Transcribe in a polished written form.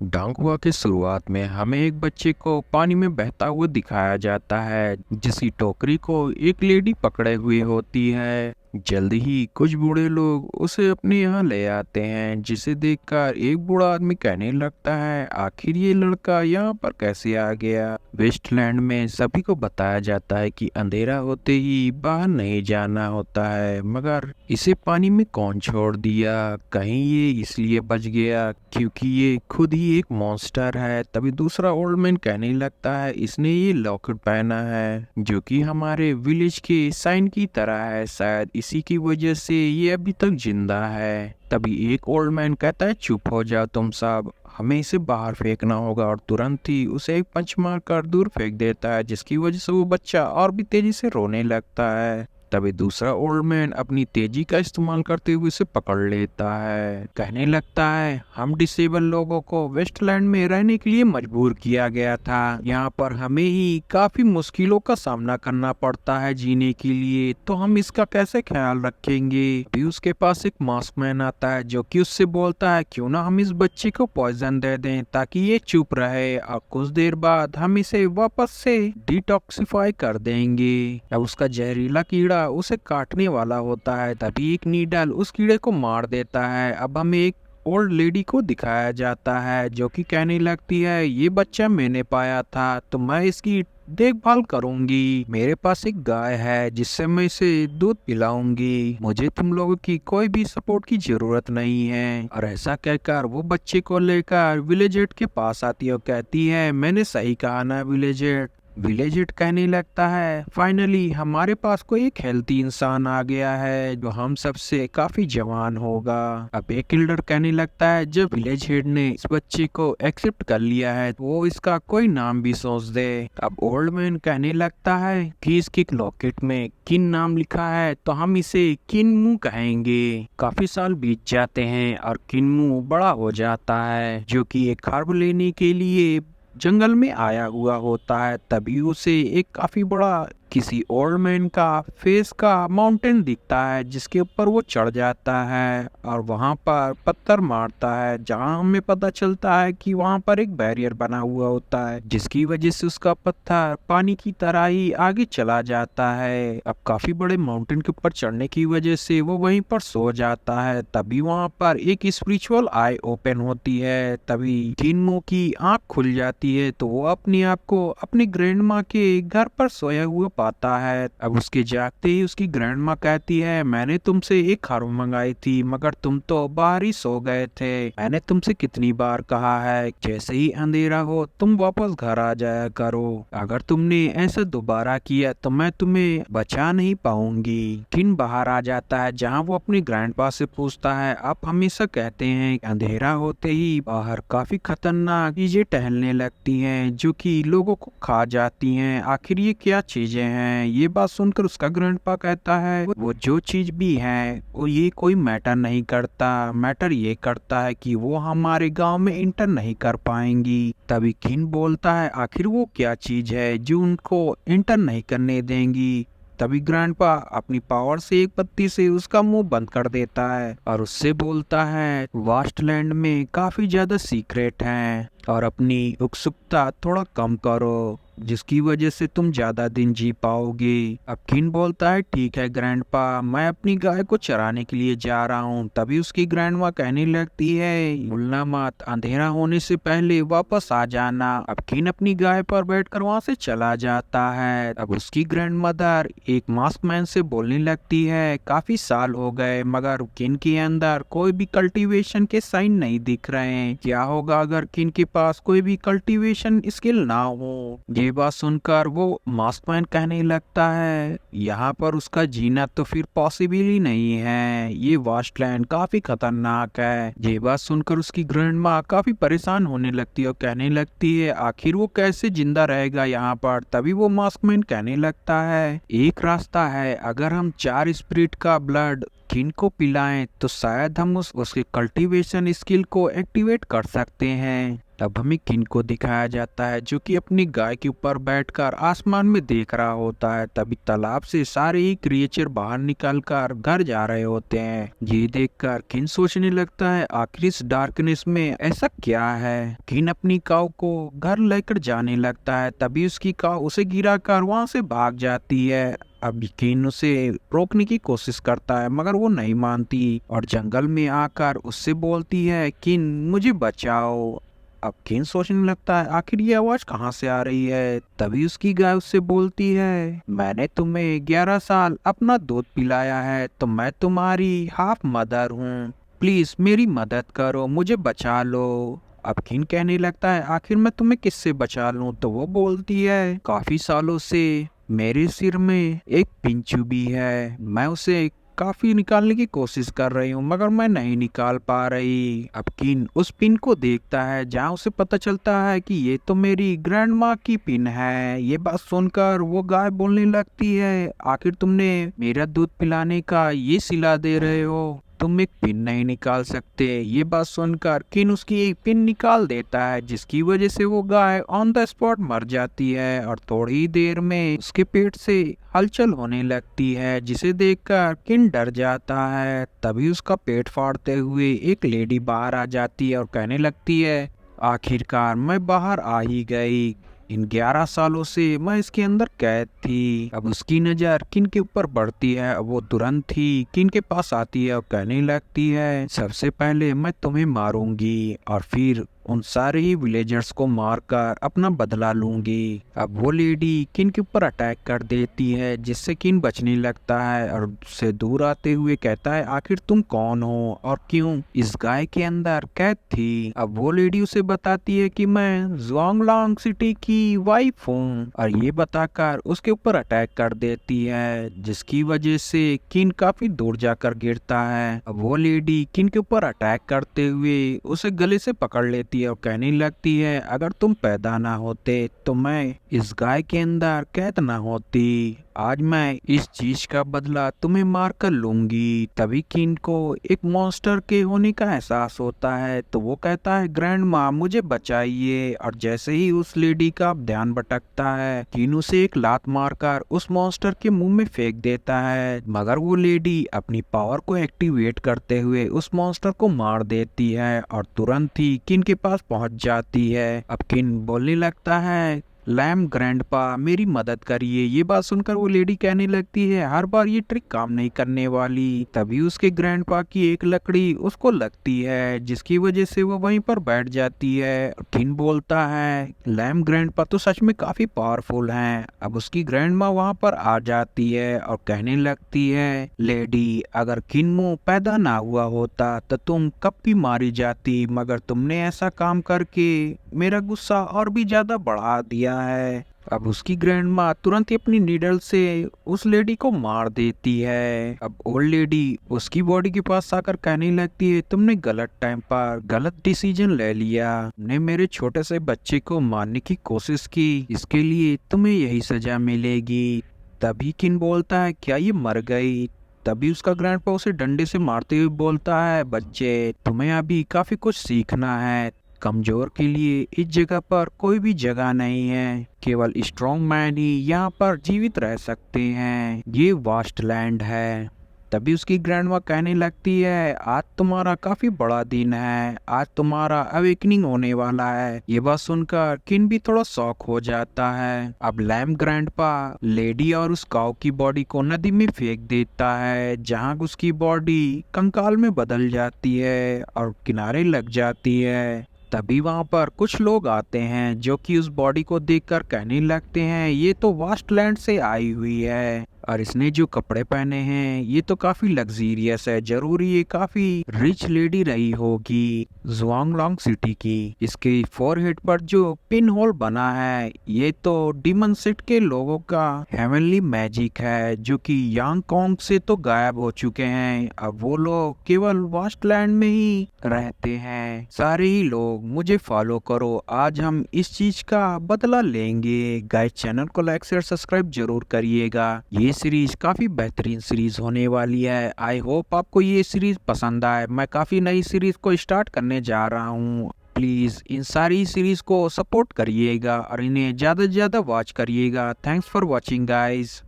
डांगुआ की शुरुआत में हमें एक बच्चे को पानी में बहता हुआ दिखाया जाता है, जिसकी टोकरी को एक लेडी पकड़े हुए होती है। जल्द ही कुछ बूढ़े लोग उसे अपने यहाँ ले आते हैं, जिसे देखकर एक बूढ़ा आदमी कहने लगता है, आखिर ये लड़का यहाँ पर कैसे आ गया। वेस्टलैंड में सभी को बताया जाता है कि अंधेरा होते ही बाहर नहीं जाना होता है, मगर इसे पानी में कौन छोड़ दिया। कहीं ये इसलिए बच गया क्योंकि ये खुद ही एक मॉन्स्टर है। तभी दूसरा ओल्ड मैन कहने लगता है, इसने ये लॉकेट पहना है जो कि हमारे विलेज के साइन की तरह है, शायद इसी की वजह से ये अभी तक जिंदा है। तभी एक ओल्ड मैन कहता है, चुप हो जाओ तुम सब, हमें इसे बाहर फेंकना होगा। और तुरंत ही उसे एक पंच मार कर दूर फेंक देता है, जिसकी वजह से वो बच्चा और भी तेजी से रोने लगता है। तभी दूसरा ओल्ड मैन अपनी तेजी का इस्तेमाल करते हुए उसे पकड़ लेता है। कहने लगता है, हम डिसेबल लोगों को वेस्टलैंड में रहने के लिए मजबूर किया गया था। यहाँ पर हमें ही काफी मुश्किलों का सामना करना पड़ता है जीने के लिए, तो हम इसका कैसे ख्याल रखेंगे। अभी उसके पास एक मास्क मैन आता है जो कि उससे बोलता है, क्यों ना हम इस बच्चे को पॉइजन दे दें ताकि ये चुप रहे, और कुछ देर बाद हम इसे वापस से डिटॉक्सिफाई कर देंगे। अब उसका जहरीला कीड़ा उसे काटने वाला होता है, तभी एक नीडल उस कीड़े को मार देता है। अब हमें एक ओल्ड लेडी को दिखाया जाता है जो कि कहने लगती है, ये बच्चा मैंने पाया था तो मैं इसकी देखभाल करूंगी। मेरे पास एक गाय है जिससे मैं इसे दूध पिलाऊंगी। मुझे तुम लोगों की कोई भी सपोर्ट की जरूरत नहीं है। और ऐसा कहकर वो बच्चे को लेकर विलेजेट के पास आती है और कहती है, मैंने सही कहा ना विलेजेट। विलेजेट कहने लगता है, फाइनली हमारे पास कोई एक हेल्थी इंसान आ गया है जो हम सबसे काफी जवान होगा। अब एक किल्डर कहने लगता है, जब विलेज हेड ने इस बच्चे को एक्सेप्ट कर लिया है तो वो इसका कोई नाम भी सोच दे। अब ओल्ड मैन कहने लगता है कि इसके लॉकेट में किन नाम लिखा है तो हम इसे किनमू कहेंगे। काफी साल बीत जाते हैं और किनमू बड़ा हो जाता है, जो कि एक हर्ब लेने के लिए जंगल में आया हुआ होता है। तभी उसे एक काफी बड़ा किसी ओल्ड मैन का फेस का माउंटेन दिखता है, जिसके ऊपर वो चढ़ जाता है और वहां पर पत्थर मारता है, जहां हमें पता चलता है कि वहां पर एक बैरियर बना हुआ होता है, जिसकी वजह से उसका पत्थर पानी की तरह ही आगे चला जाता है। अब काफी बड़े माउंटेन के ऊपर चढ़ने की वजह से वो वहीं पर सो जाता है। तभी वहां पर एक स्पिरिचुअल आई ओपन होती है। तभी किनमो की आंख खुल जाती है तो वो अपने आप को अपनी ग्रैंड माँ के घर पर सोया हुआ पाता है। अब उसके जागते ही उसकी ग्रैंड माँ कहती है, मैंने तुमसे एक खरगोश मंगाई थी मगर तुम तो बाहर ही सो गए थे। मैंने तुमसे कितनी बार कहा है, जैसे ही अंधेरा हो तुम वापस घर आ जाया करो। अगर तुमने ऐसा दोबारा किया तो मैं तुम्हें बचा नहीं पाऊंगी। किन बाहर आ जाता है, जहाँ वो अपनी ग्रैंड पा से पूछता है, आप हमेशा कहते हैं अंधेरा होते ही बाहर काफी खतरनाक चीजें टहलने लगती हैं जो कि लोगों को खा जाती हैं, आखिर ये क्या चीजें हैं। ये बात सुनकर उसका ग्रैंडपा कहता है, वो जो चीज भी है वो ये कोई मैटर नहीं करता, मैटर ये करता है कि वो हमारे गांव में इंटर नहीं कर पाएंगी। तभी किन बोलता है, आखिर वो क्या चीज है जो उनको इंटर नहीं करने देंगी। तभी ग्रैंडपा अपनी पावर से एक पत्ती से उसका मुंह बंद कर देता है और उससे बोलता है, वास्टलैंड में काफी ज्यादा सीक्रेट हैं और अपनी उत्सुकता थोड़ा कम करो, जिसकी वजह से तुम ज्यादा दिन जी पाओगे। अब किन बोलता है, ठीक है ग्रैंडपा, मैं अपनी गाय को चराने के लिए जा रहा हूँ। तभी उसकी ग्रैंडमा कहने लगती है, भूलना मत, अंधेरा होने से पहले वापस आ जाना। अब किन अपनी गाय पर बैठकर वहाँ से चला जाता है। अब उसकी ग्रैंड मदर एक मास्क मैन से बोलने लगती है, काफी साल हो गए मगर किन के अंदर कोई भी कल्टीवेशन के साइन नहीं दिख रहे हैं। क्या होगा अगर किन के पास कोई भी कल्टीवेशन स्किल ना हो। ये बात सुनकर वो मास्कमैन कहने लगता है, यहाँ पर उसका जीना तो फिर पॉसिबल ही नहीं है, ये वास्टलैंड काफी खतरनाक है। ये बात सुनकर उसकी ग्रैंड माँ काफी परेशान होने लगती है और कहने लगती है, आखिर वो कैसे जिंदा रहेगा यहाँ पर। तभी वो मास्कमैन कहने लगता है, एक रास्ता है, अगर हम 4 स्पिरिट का ब्लड किन को पिलाएं तो शायद हम उसके कल्टीवेशन स्किल को एक्टिवेट कर सकते हैं। अब हमें किन को दिखाया जाता है जो कि अपनी गाय के ऊपर बैठकर आसमान में देख रहा होता है। तभी तालाब से सारे ही क्रिएचर बाहर निकलकर घर जा रहे होते हैं। ये देखकर किन सोचने लगता है आखिर इस डार्कनेस में ऐसा क्या है। किन अपनी काऊ को घर लेकर जाने लगता है। तभी उसकी काऊ उसे गिराकर वहां से भाग जाती है। अब किन उसे रोकने की कोशिश करता है मगर वो नहीं मानती और जंगल में आकर उससे बोलती है किन मुझे बचाओ। अब किन सोचने लगता है आखिर ये आवाज कहाँ से आ रही है। तभी उसकी गाय उससे बोलती है मैंने तुम्हें 11 साल अपना दूध पिलाया है तो मैं तुम्हारी हाफ मदर हूँ, प्लीज मेरी मदद करो, मुझे बचा लो। अब किन कहने लगता है आखिर मैं तुम्हें किससे बचा लूं। तो वो बोलती है काफी सालों से मेरे सिर में एक पिन चुभी है, मैं उसे काफी निकालने की कोशिश कर रही हूँ मगर मैं नहीं निकाल पा रही। अब किन उस पिन को देखता है जहाँ उसे पता चलता है कि ये तो मेरी ग्रैंड माँ की पिन है। ये बात सुनकर वो गाय बोलने लगती है आखिर तुमने मेरा दूध पिलाने का ये सिला दे रहे हो, तुम एक पिन नहीं निकाल सकते। ये बात सुनकर किन उसकी एक पिन निकाल देता है जिसकी वजह से वो गाय ऑन द स्पॉट मर जाती है और थोड़ी ही देर में उसके पेट से हलचल होने लगती है जिसे देखकर किन डर जाता है। तभी उसका पेट फाड़ते हुए एक लेडी बाहर आ जाती है और कहने लगती है आखिरकार मैं बाहर आ ही गई, इन 11 सालों से मैं इसके अंदर कैद थी। अब उसकी नजर किन के ऊपर बढ़ती है। अब वो तुरंत ही किन के पास आती है और कहने लगती है सबसे पहले मैं तुम्हें मारूंगी और फिर उन सारे ही विलेजर्स को मारकर अपना बदला लूंगी। अब वो लेडी किन के ऊपर अटैक कर देती है जिससे किन बचने लगता है और उससे दूर आते हुए कहता है आखिर तुम कौन हो और क्यों इस गाय के अंदर कैद थी। अब वो लेडी उसे बताती है कि मैं जुआंगलांग सिटी की वाइफ हूँ और ये बताकर उसके ऊपर अटैक कर देती है जिसकी वजह से किन काफी दूर जाकर गिरता है। अब वो लेडी किन के ऊपर अटैक करते हुए उसे गले से पकड़ लेती है और कहने लगती है अगर तुम पैदा ना होते तो मैं इस गाय के अंदर कैद ना होती, आज मैं इस चीज का बदला तुम्हें मार कर लूंगी। तभी किन को एक मॉन्स्टर के होने का एहसास होता है तो वो कहता है ग्रैंड माँ मुझे बचाइए और जैसे ही उस लेडी का ध्यान भटकता है किन उसे एक लात मारकर उस मॉन्स्टर के मुंह में फेंक देता है मगर वो लेडी अपनी पावर को एक्टिवेट करते हुए उस मॉन्स्टर को मार देती है और तुरंत ही किन के पास पहुंच जाती है। अब किन बोलने लगता है लैम ग्रैंडपा मेरी मदद करिए। ये बात सुनकर वो लेडी कहने लगती है हर बार ये ट्रिक काम नहीं करने वाली। तभी उसके ग्रैंडपा की एक लकड़ी उसको लगती है जिसकी वजह से वो वहीं पर बैठ जाती है। किन बोलता है लैम ग्रैंडपा तो सच में काफी पावरफुल हैं। अब उसकी ग्रैंडमा वहां पर आ जाती है और कहने लगती है लेडी अगर किन्मो पैदा ना हुआ होता तो तुम कब की मारी जाती मगर तुमने ऐसा काम करके मेरा गुस्सा और भी ज्यादा बढ़ा दिया है। अब उसकी ग्रैंडमा तुरंत ही अपनी नीडल से उस लेडी को मार देती है। अब ओल्ड लेडी उसकी बॉडी के पास आकर कहने लगती है तुमने गलत टाइम पर गलत डिसीजन ले लिया, तुमने मेरे छोटे से बच्चे को मारने की कोशिश की, इसके लिए तुम्हें यही सजा मिलेगी। तभी किन बोलता है क्या ये मर गई। तभी उसका ग्रैंडपा उसे डंडे से मारते हुए बोलता है बच्चे तुम्हें अभी काफी कुछ सीखना है, कमजोर के लिए इस जगह पर कोई भी जगह नहीं है, केवल स्ट्रॉन्ग मैन ही यहाँ पर जीवित रह सकते हैं, ये वास्ट लैंड है। तभी उसकी ग्रैंडमा कहने लगती है आज तुम्हारा काफी बड़ा दिन है, आज तुम्हारा अवेकनिंग होने वाला है। ये बात सुनकर किन भी थोड़ा शॉक हो जाता है। अब लैम ग्रैंडपा लेडी और उस काऊ की बॉडी को नदी में फेंक देता है जहाँ उसकी बॉडी कंकाल में बदल जाती है और किनारे लग जाती है। तभी वहां पर कुछ लोग आते हैं जो कि उस बॉडी को देखकर कहने लगते हैं ये तो वास्टलैंड से आई हुई है और इसने जो कपड़े पहने हैं ये तो काफी लग्जीरियस है, जरूर ये काफी रिच लेडी रही होगी जुआंगलांग सिटी की। इसके फोरहेड पर जो पिन होल बना है ये तो डीमन सिट के लोगों का हेवनली मैजिक है जो कि यांग कोंग से तो गायब हो चुके हैं। अब वो लोग केवल वास्टलैंड में ही रहते हैं। सारे ही लोग मुझे फॉलो करो, आज हम इस चीज का बदला लेंगे। गाइस चैनल को लाइक शेयर सब्सक्राइब जरूर करिएगा। ये सीरीज काफी बेहतरीन सीरीज होने वाली है। आई होप आपको ये सीरीज पसंद आए। मैं काफी नई सीरीज को स्टार्ट करने जा रहा हूँ। प्लीज़ इन सारी सीरीज़ को सपोर्ट करिएगा और इन्हें ज़्यादा से ज़्यादा वॉच करिएगा। Thanks for watching guys.